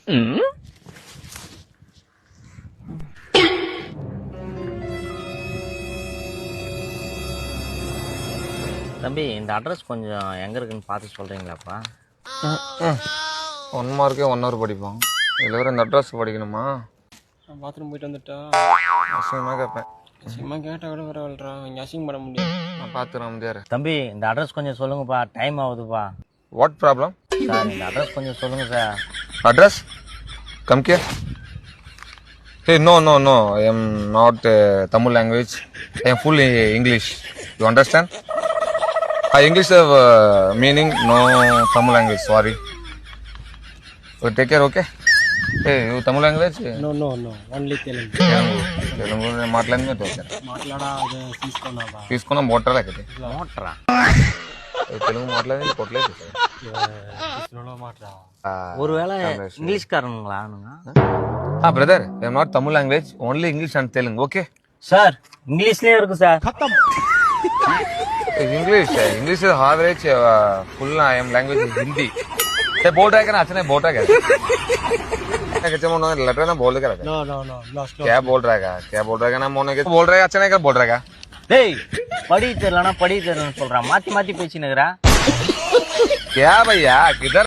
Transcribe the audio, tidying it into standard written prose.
தம்பி இந்த அட்ரஸ் கொஞ்சம் எங்க இருக்குன்னு பார்த்து சொல்றீங்களாப்பா? 1 மார்க்கே 1 ஹவர் படிப்போம். இதில் வேறு இந்த அட்ரஸ் படிக்கணுமா? நான் பாத்ரூம் போயிட்டு வந்துட்டா அசிங்கமாக கேட்பேன். சும்மா கேட்டால் கூட பரவாயில்லடா, இங்கே அசிங்கம் பண்ண முடியாது. நான் பார்த்துக்கிறேன் முடியாது. தம்பி இந்த அட்ரஸ் கொஞ்சம் சொல்லுங்கப்பா, டைம் ஆகுதுப்பா. What problem? சார் இந்த அட்ரஸ் கொஞ்சம் சொல்லுங்க sir. Address come care. Hey, no. I am not Tamil language. I am full English. You understand? English have meaning, no Tamil language. Sorry. So take care, okay? Hey, you Tamil language? No, only Telugu. Telugu మాట్లాడమే తోచరా. మాట్లాడా అదే తీసుకున్నావా? తీసుకున్నా motor లేకతే. மோட்டரா? Telugu మాట్లాడేది కొట్లేదు. తెలుగులో మాట్లాడా. ஒருவேளை இங்கிலீஷ்காரனுங்களா? Brother, I am not Tamil language, only English and Telugu, okay? Sir இங்கிலீஷ்லயே இருக்கு sir. English is average, full I am language is Hindi. ये बोल रहा है कि ना? अच्छा नहीं बोल रहा है क्या? कैसे मोनो लड़ रहा है ना बोल रहा है? No. क्या बोल रहा है ना मोने के बोल रहा है अच्छा नहीं क्या बोल रहा है? டேய் படி தெரியலன்னு சொல்றான், மாத்தி பேசினுங்கறா. क्या भैया किधर